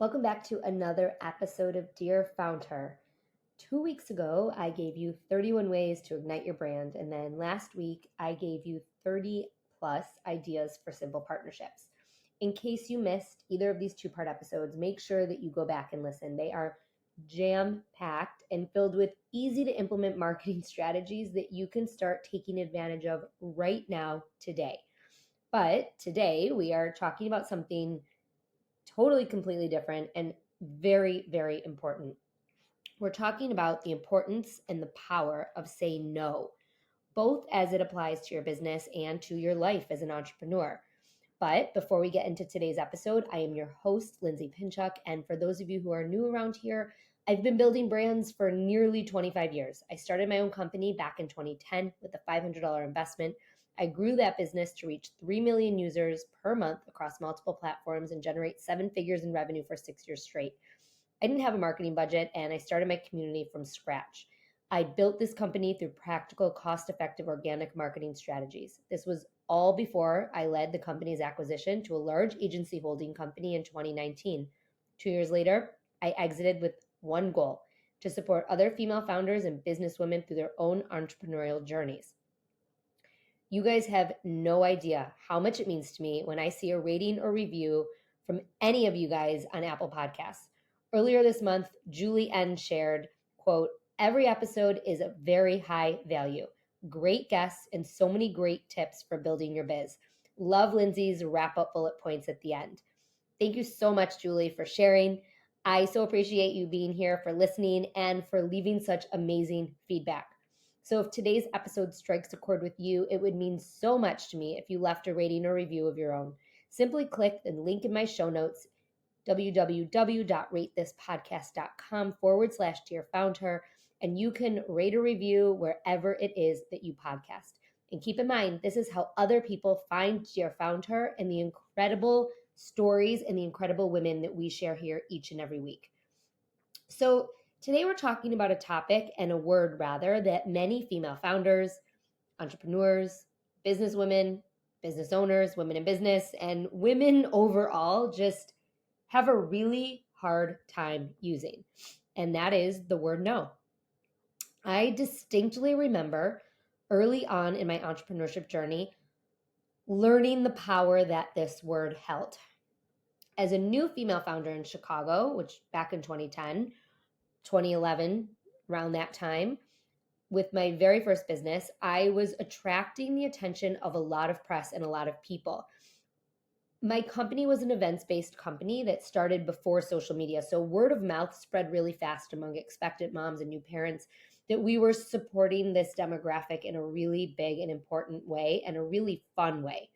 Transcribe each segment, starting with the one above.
Welcome back to another episode of Dear FoundHer. 2 weeks ago, I gave you 31 ways to ignite your brand, and then last week, I gave you 30 plus ideas for simple partnerships. In case you missed either of these two-part episodes, make sure that you go back and listen. They are jam-packed and filled with easy-to-implement marketing strategies that you can start taking advantage of right now today. But today, we are talking about something totally completely different and very, very important. We're talking about the importance and the power of saying no, both as it applies to your business and to your life as an entrepreneur. But before we get into today's episode, I am your host, Lindsay Pinchuk. And for those of you who are new around here, I've been building brands for nearly 25 years. I started my own company back in 2010 with a $500 investment. I grew that business to reach 3 million users per month across multiple platforms and generate 7 figures in revenue for 6 years straight. I didn't have a marketing budget, and I started my community from scratch. I built this company through practical, cost-effective organic marketing strategies. This was all before I led the company's acquisition to a large agency holding company in 2019. 2 years later, I exited with one goal: to support other female founders and businesswomen through their own entrepreneurial journeys. You guys have no idea how much it means to me when I see a rating or review from any of you guys on Apple Podcasts. Earlier this month, Julie N. shared, quote, "Every episode is a very high value. Great guests and so many great tips for building your biz. Love Lindsay's wrap-up bullet points at the end." Thank you so much, Julie, for sharing. I so appreciate you being here, for listening, and for leaving such amazing feedback. So if today's episode strikes a chord with you, it would mean so much to me if you left a rating or review of your own. Simply click the link in my show notes, www.ratethispodcast.com/dearfoundher, and you can rate a review wherever it is that you podcast. And keep in mind, this is how other people find Dear FoundHer and the incredible stories and the incredible women that we share here each and every week. So today we're talking about a topic, and a word rather, that many female founders, entrepreneurs, businesswomen, business owners, women in business, and women overall just have a really hard time using. And that is the word no. I distinctly remember early on in my entrepreneurship journey learning the power that this word held. As a new female founder in Chicago, which back in 2010, 2011, around that time, with my very first business, I was attracting the attention of a lot of press and a lot of people. My company was an events-based company that started before social media. So word of mouth spread really fast among expectant moms and new parents that we were supporting this demographic in a really big and important way and a really fun way.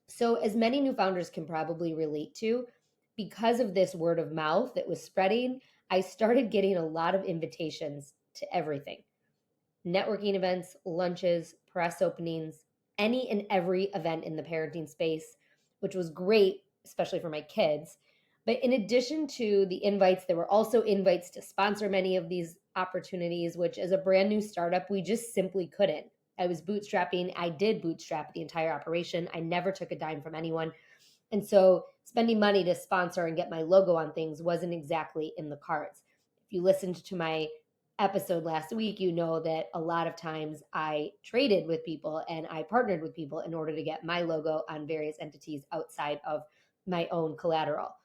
So as many new founders can probably relate to, because of this word of mouth that was spreading, I started getting a lot of invitations to everything. Networking events, lunches, press openings, any and every event in the parenting space, which was great, especially for my kids. But in addition to the invites, there were also invites to sponsor many of these opportunities, which as a brand new startup, we just simply couldn't. I was bootstrapping. I did bootstrap the entire operation. I never took a dime from anyone. And so spending money to sponsor and get my logo on things wasn't exactly in the cards. If you listened to my episode last week, you know that a lot of times I traded with people and I partnered with people in order to get my logo on various entities outside of my own collateral.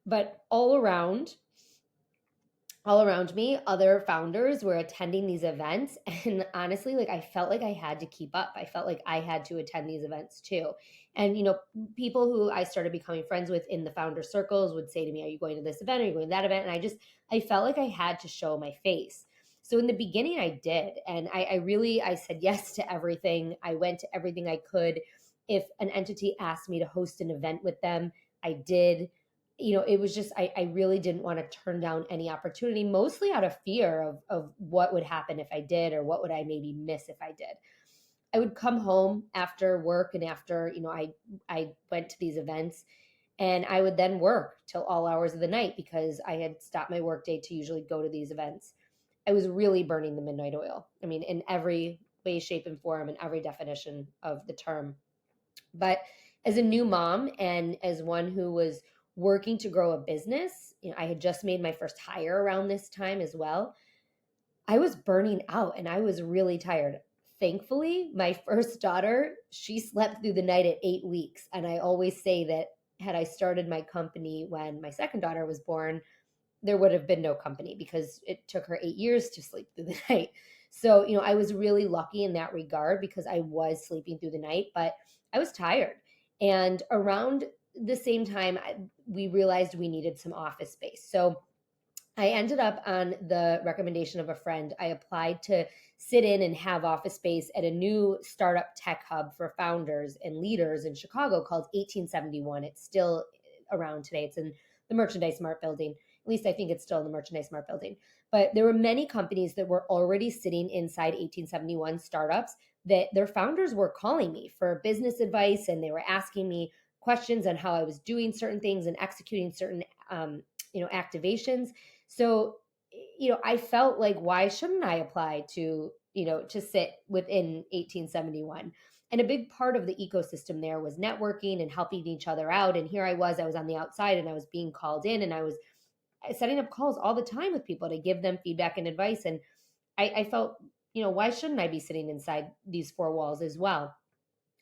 But all around me, other founders were attending these events. And honestly, I felt like I had to keep up. I felt like I had to attend these events too. And, people who I started becoming friends with in the founder circles would say to me, "Are you going to this event? Are you going to that event?" And I felt like I had to show my face. So in the beginning I did. And I said yes to everything. I went to everything I could. If an entity asked me to host an event with them, I did. It was just, I really didn't want to turn down any opportunity, mostly out of fear of what would happen if I did, or what would I maybe miss if I did. I would come home after work and after, I went to these events, and I would then work till all hours of the night because I had stopped my workday to usually go to these events. I was really burning the midnight oil. I mean, in every way, shape, and form, and every definition of the term. But As a new mom and as one who was working to grow a business, I had just made my first hire around this time as well. I was burning out and I was really tired. Thankfully, my first daughter, she slept through the night at 8 weeks. And I always say that had I started my company when my second daughter was born, there would have been no company because it took her 8 years to sleep through the night. So, I was really lucky in that regard because I was sleeping through the night, but I was tired. And around the same time, we realized we needed some office space. So I ended up on the recommendation of a friend. I applied to sit in and have office space at a new startup tech hub for founders and leaders in Chicago called 1871. It's still around today. It's in the Merchandise Mart building. At least I think it's still in the Merchandise Mart building. But there were many companies that were already sitting inside 1871 startups that their founders were calling me for business advice, and they were asking me questions on how I was doing certain things and executing certain activations. So, I felt like, why shouldn't I apply to sit within 1871? And a big part of the ecosystem there was networking and helping each other out. And here I was on the outside and I was being called in, and I was setting up calls all the time with people to give them feedback and advice. And I felt, why shouldn't I be sitting inside these four walls as well?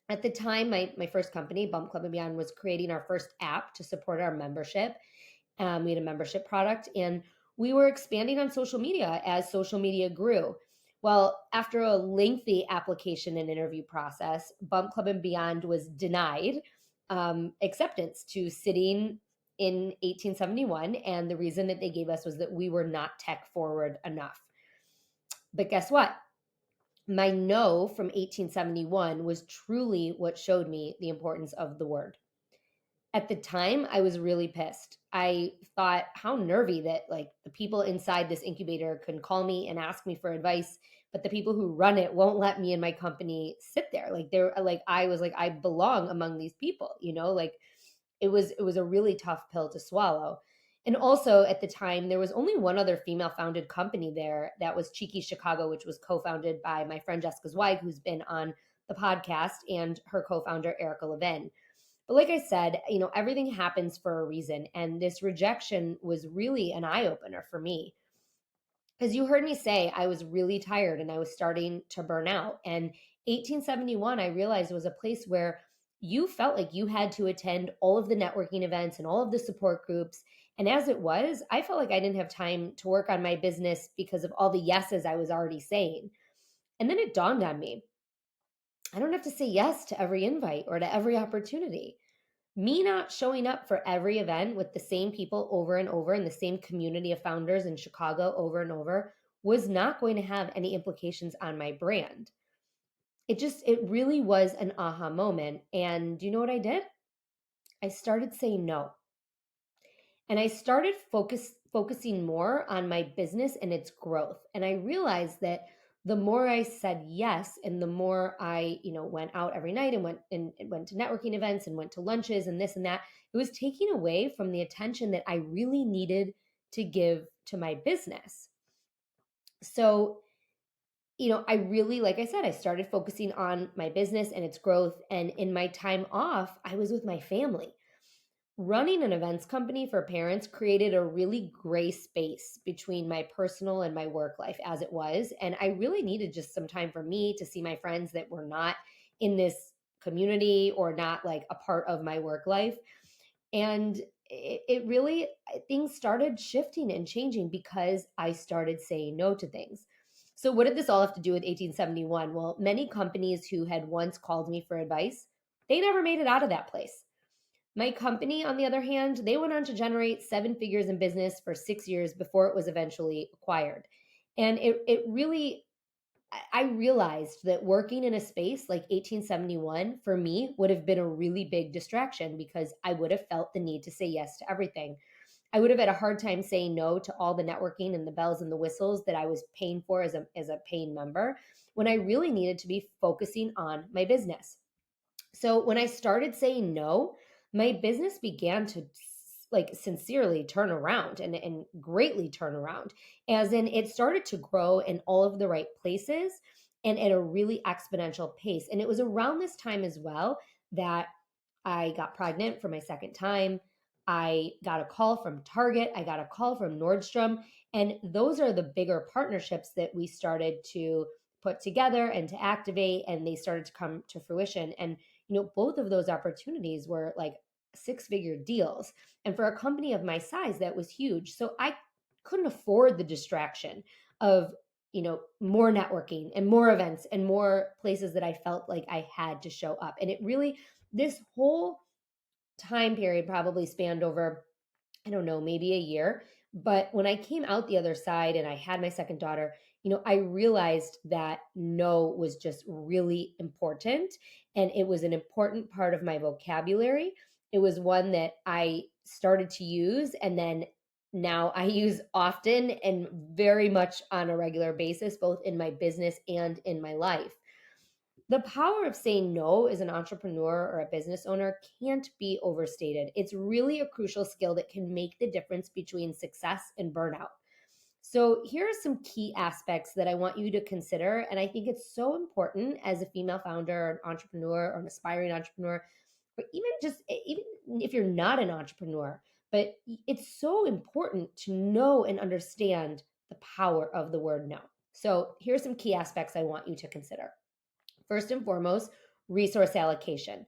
At the time, my first company, Bump Club and Beyond, was creating our first app to support our membership. We had a membership product, and we were expanding on social media as social media grew. Well, after a lengthy application and interview process, Bump Club and Beyond was denied acceptance to sitting in 1871. And the reason that they gave us was that we were not tech forward enough. But guess what? My no from 1871 was truly what showed me the importance of the word. At the time, I was really pissed. I thought how nervy that like the people inside this incubator can call me and ask me for advice, but the people who run it won't let me and my company sit there. Like they're like I was like I belong among these people, like it was a really tough pill to swallow. And also at the time there was only one other female founded company there, that was Cheeky Chicago, which was co-founded by my friend Jessica Zweig, who's been on the podcast, and her co-founder Erica Levin. But like I said, everything happens for a reason. And this rejection was really an eye opener for me. As you heard me say, I was really tired and I was starting to burn out. And 1871, I realized, was a place where you felt like you had to attend all of the networking events and all of the support groups. And as it was, I felt like I didn't have time to work on my business because of all the yeses I was already saying. And then it dawned on me, I don't have to say yes to every invite or to every opportunity. Me not showing up for every event with the same people over and over in the same community of founders in Chicago over and over was not going to have any implications on my brand. It really was an aha moment. And do you know what I did? I started saying no. And I started focusing more on my business and its growth. And I realized that the more I said yes, and the more I, went out every night and went to networking events and went to lunches and this and that, it was taking away from the attention that I really needed to give to my business. So, I really, like I said, I started focusing on my business and its growth. And in my time off, I was with my family. Running an events company for parents created a really gray space between my personal and my work life as it was. And I really needed just some time for me to see my friends that were not in this community or not like a part of my work life. And it really, things started shifting and changing because I started saying no to things. So, what did this all have to do with 1871? Well, many companies who had once called me for advice, they never made it out of that place. My company, on the other hand, they went on to generate seven figures in business for 6 years before it was eventually acquired. And it really, I realized that working in a space like 1871 for me would have been a really big distraction because I would have felt the need to say yes to everything. I would have had a hard time saying no to all the networking and the bells and the whistles that I was paying for as a paying member, when I really needed to be focusing on my business. So when I started saying no, my business began to like sincerely turn around and greatly turn around. As in, it started to grow in all of the right places and at a really exponential pace. And it was around this time as well that I got pregnant for my second time. I got a call from Target. I got a call from Nordstrom. And those are the bigger partnerships that we started to put together and to activate, and they started to come to fruition. And, both of those opportunities were like six-figure deals. And for a company of my size, that was huge. So I couldn't afford the distraction of, more networking and more events and more places that I felt like I had to show up. And it really, this whole time period probably spanned over, I don't know, maybe a year. But when I came out the other side and I had my second daughter, I realized that no was just really important. And it was an important part of my vocabulary. It was one that I started to use. And then now I use often and very much on a regular basis, both in my business and in my life. The power of saying no as an entrepreneur or a business owner can't be overstated. It's really a crucial skill that can make the difference between success and burnout. So, here are some key aspects that I want you to consider. And I think it's so important as a female founder or an entrepreneur or an aspiring entrepreneur, or even if you're not an entrepreneur, but it's so important to know and understand the power of the word no. So, here's some key aspects I want you to consider. First and foremost, resource allocation.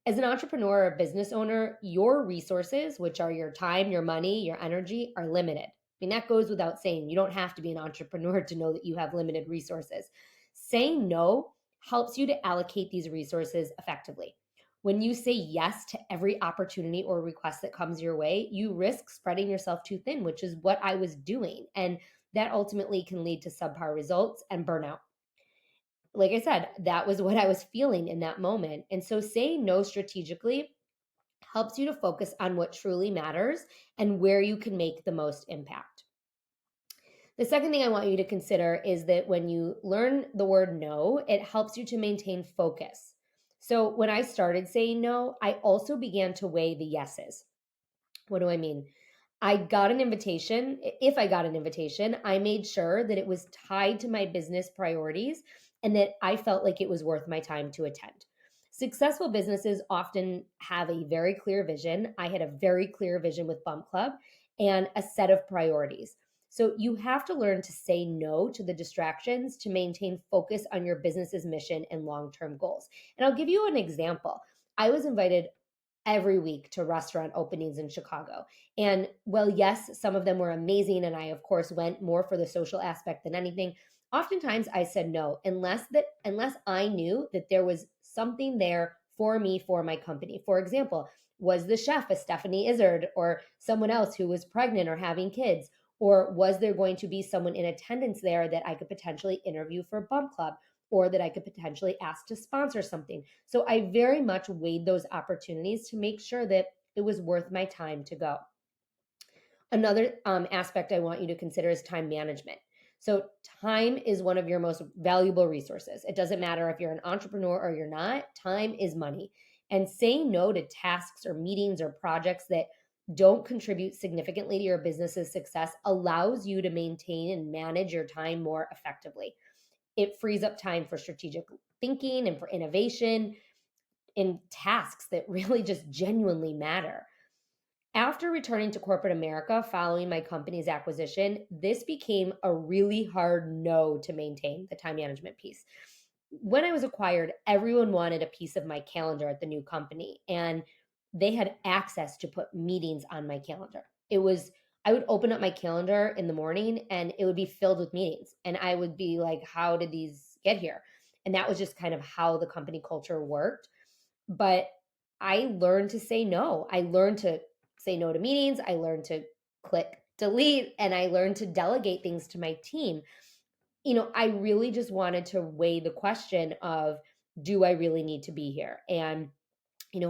As an entrepreneur or business owner, your resources, which are your time, your money, your energy, are limited. I mean, that goes without saying. You don't have to be an entrepreneur to know that you have limited resources. Saying no helps you to allocate these resources effectively. When you say yes to every opportunity or request that comes your way, you risk spreading yourself too thin, which is what I was doing. And that ultimately can lead to subpar results and burnout. Like I said, that was what I was feeling in that moment. And so saying no strategically helps you to focus on what truly matters and where you can make the most impact. The second thing I want you to consider is that when you learn the word no, it helps you to maintain focus. So when I started saying no, I also began to weigh the yeses. What do I mean? I got an invitation. If I got an invitation, I made sure that it was tied to my business priorities and that I felt like it was worth my time to attend. Successful businesses often have a very clear vision. I had a very clear vision with Bump Club and a set of priorities. So you have to learn to say no to the distractions to maintain focus on your business's mission and long-term goals. And I'll give you an example. I was invited every week to restaurant openings in Chicago. And well, yes, some of them were amazing. And I, of course, went more for the social aspect than anything. Oftentimes I said no, unless I knew that there was something there for me, for my company. For example, was the chef a Stephanie Izzard or someone else who was pregnant or having kids? Or was there going to be someone in attendance there that I could potentially interview for Bump Club? Or that I could potentially ask to sponsor something. So I very much weighed those opportunities to make sure that it was worth my time to go. Another aspect I want you to consider is time management. So time is one of your most valuable resources. It doesn't matter if you're an entrepreneur or you're not, time is money. And saying no to tasks or meetings or projects that don't contribute significantly to your business's success allows you to maintain and manage your time more effectively. It frees up time for strategic thinking and for innovation in tasks that really just genuinely matter. After returning to corporate America following my company's acquisition, this became a really hard no to maintain the time management piece. When I was acquired, everyone wanted a piece of my calendar at the new company, and they had access to put meetings on my calendar. I would open up my calendar in the morning and it would be filled with meetings. And I would be like, how did these get here? And that was just kind of how the company culture worked. But I learned to say no. I learned to say no to meetings. I learned to click delete and I learned to delegate things to my team. I really just wanted to weigh the question of, do I really need to be here? And,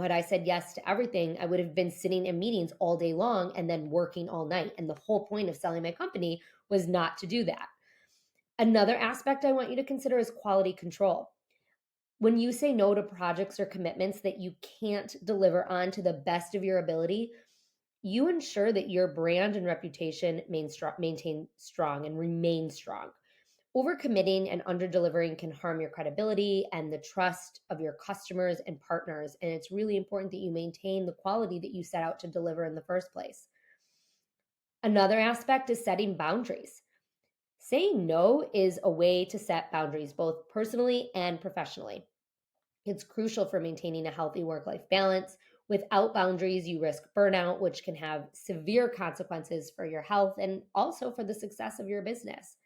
had I said yes to everything, I would have been sitting in meetings all day long and then working all night. And the whole point of selling my company was not to do that. Another aspect I want you to consider is quality control. When you say no to projects or commitments that you can't deliver on to the best of your ability, you ensure that your brand and reputation maintain strong and remain strong. Overcommitting and underdelivering can harm your credibility and the trust of your customers and partners. And it's really important that you maintain the quality that you set out to deliver in the first place. Another aspect is setting boundaries. Saying no is a way to set boundaries, both personally and professionally. It's crucial for maintaining a healthy work life balance. Without boundaries, you risk burnout, which can have severe consequences for your health and also for the success of your business.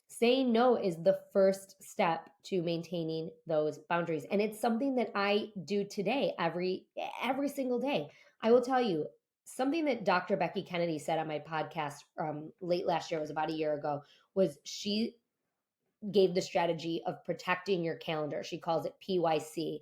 Saying no is the first step to maintaining those boundaries, and it's something that I do today, every single day. I will tell you something that Dr. Becky Kennedy said on my podcast late last year, it was about a year ago, was she gave the strategy of protecting your calendar. She calls it PYC.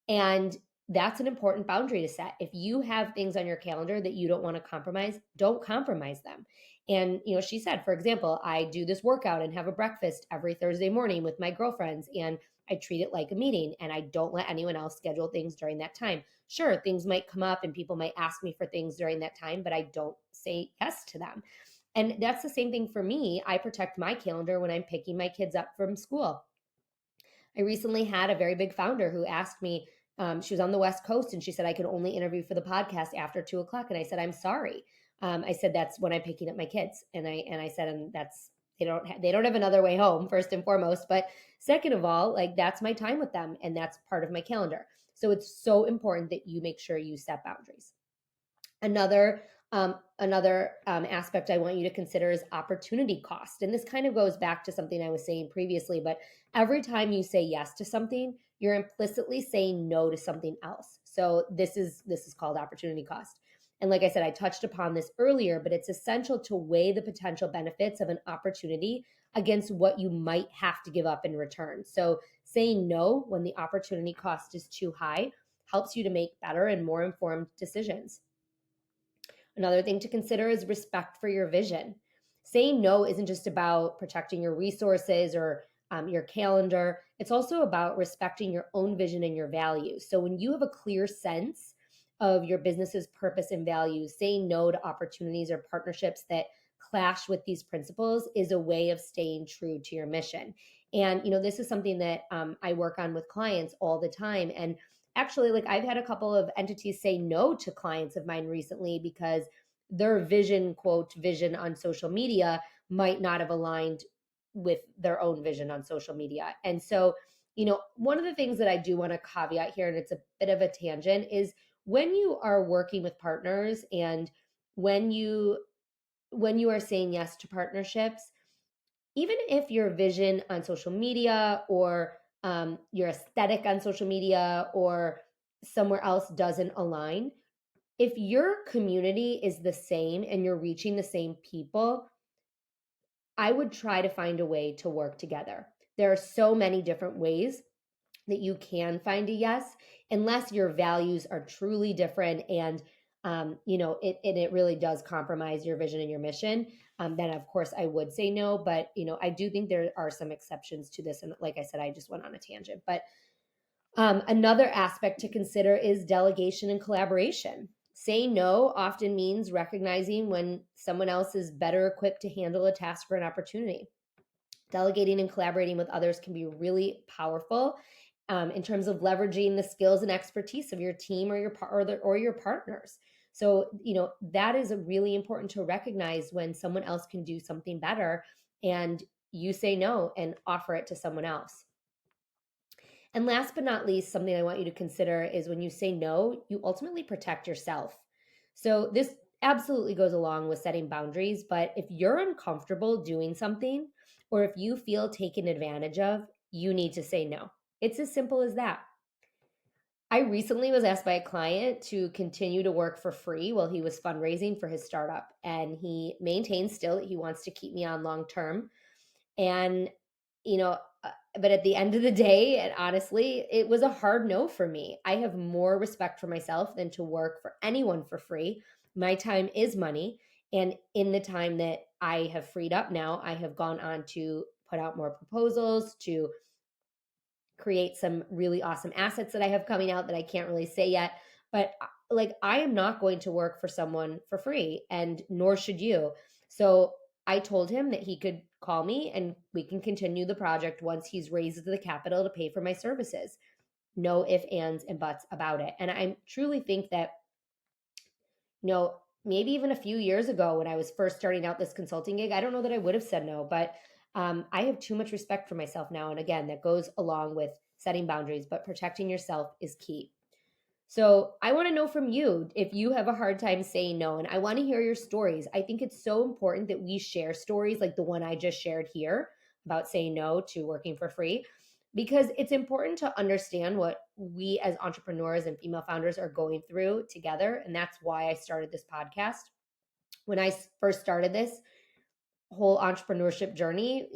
And that's an important boundary to set. If you have things on your calendar that you don't want to compromise, don't compromise them. And, she said, for example, I do this workout and have a breakfast every Thursday morning with my girlfriends, and I treat it like a meeting, and I don't let anyone else schedule things during that time. Sure, things might come up and people might ask me for things during that time, but I don't say yes to them. And that's the same thing for me. I protect my calendar when I'm picking my kids up from school. I recently had a very big founder who asked me, she was on the West Coast, and she said I could only interview for the podcast after 2:00. And I said, I'm sorry. I said, that's when I'm picking up my kids. And I said, and that's, they don't have another way home, first and foremost. But second of all, like, that's my time with them, and that's part of my calendar. So it's so important that you make sure you set boundaries. Another aspect I want you to consider is opportunity cost. And this kind of goes back to something I was saying previously, but every time you say yes to something, you're implicitly saying no to something else. So this is called opportunity cost. And like I said, I touched upon this earlier, but it's essential to weigh the potential benefits of an opportunity against what you might have to give up in return. So saying no when the opportunity cost is too high helps you to make better and more informed decisions. Another thing to consider is respect for your vision. Saying no isn't just about protecting your resources or your calendar. It's also about respecting your own vision and your values. So when you have a clear sense of your business's purpose and values, saying no to opportunities or partnerships that clash with these principles is a way of staying true to your mission. And, this is something that I work on with clients all the time. And actually, like, I've had a couple of entities say no to clients of mine recently because their vision, quote, vision on social media might not have aligned with their own vision on social media. And so, one of the things that I do want to caveat here, and it's a bit of a tangent, is when you are working with partners and when you are saying yes to partnerships, even if your vision on social media or your aesthetic on social media or somewhere else doesn't align, if your community is the same and you're reaching the same people, I would try to find a way to work together. There are so many different ways that you can find a yes, unless your values are truly different and it really does compromise your vision and your mission. Then of course I would say no, but I do think there are some exceptions to this. And like I said, I just went on a tangent. But another aspect to consider is delegation and collaboration. Saying no often means recognizing when someone else is better equipped to handle a task or an opportunity. Delegating and collaborating with others can be really powerful in terms of leveraging the skills and expertise of your team or your partners. So, that is really important to recognize when someone else can do something better and you say no and offer it to someone else. And last but not least, something I want you to consider is when you say no, you ultimately protect yourself. So this absolutely goes along with setting boundaries, but if you're uncomfortable doing something or if you feel taken advantage of, you need to say no. It's as simple as that. I recently was asked by a client to continue to work for free while he was fundraising for his startup, and he maintains still that he wants to keep me on long term. And, but at the end of the day, and honestly, it was a hard no for me. I have more respect for myself than to work for anyone for free. My time is money. And in the time that I have freed up now, I have gone on to put out more proposals, to create some really awesome assets that I have coming out that I can't really say yet. But like, I am not going to work for someone for free, and nor should you. So I told him that he could call me and we can continue the project once he's raised the capital to pay for my services. No ifs, ands, and buts about it. And I truly think that, maybe even a few years ago when I was first starting out this consulting gig, I don't know that I would have said no, but I have too much respect for myself now. And again, that goes along with setting boundaries, but protecting yourself is key. So I want to know from you if you have a hard time saying no, and I want to hear your stories. I think it's so important that we share stories like the one I just shared here about saying no to working for free, because it's important to understand what we as entrepreneurs and female founders are going through together. And that's why I started this podcast. When I first started this whole entrepreneurship journey,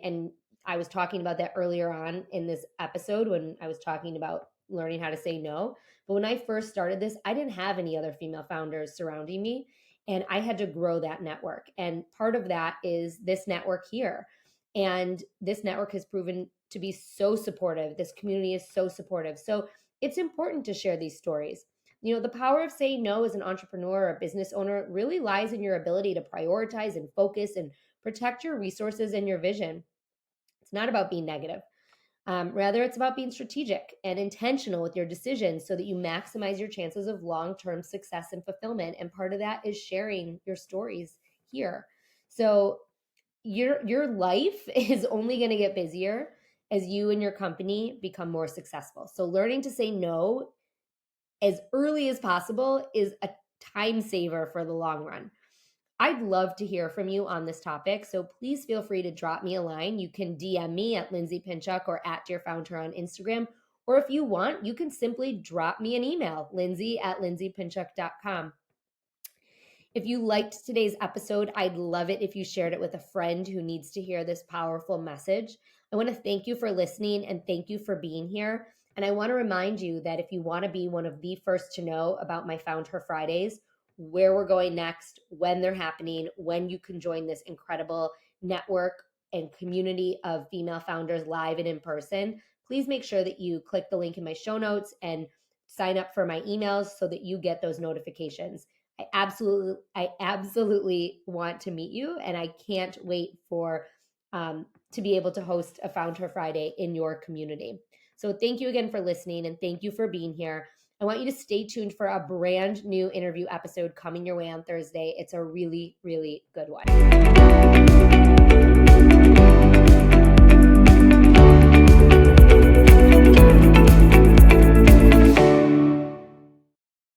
and I was talking about that earlier on in this episode when I was talking about learning how to say no. But when I first started this, I didn't have any other female founders surrounding me, and I had to grow that network. And part of that is this network here. And this network has proven to be so supportive. This community is so supportive. So it's important to share these stories. The power of saying no as an entrepreneur or a business owner really lies in your ability to prioritize and focus and protect your resources and your vision. It's not about being negative. Rather, it's about being strategic and intentional with your decisions so that you maximize your chances of long-term success and fulfillment. And part of that is sharing your stories here. So your life is only going to get busier as you and your company become more successful. So learning to say no as early as possible is a time saver for the long run. I'd love to hear from you on this topic, so please feel free to drop me a line. You can DM me at Lindsay Pinchuk or at Dear FoundHer on Instagram, or if you want, you can simply drop me an email, lindsay@lindsaypinchuk.com. If you liked today's episode, I'd love it if you shared it with a friend who needs to hear this powerful message. I want to thank you for listening and thank you for being here. And I want to remind you that if you want to be one of the first to know about my FoundHer Fridays, where we're going next, when they're happening, when you can join this incredible network and community of female founders live and in person, please make sure that you click the link in my show notes and sign up for my emails so that you get those notifications. I absolutely want to meet you, and I can't wait for to be able to host a FoundHer Friday in your community. So thank you again for listening, and thank you for being here. I want you to stay tuned for a brand new interview episode coming your way on Thursday. It's a really, really good one.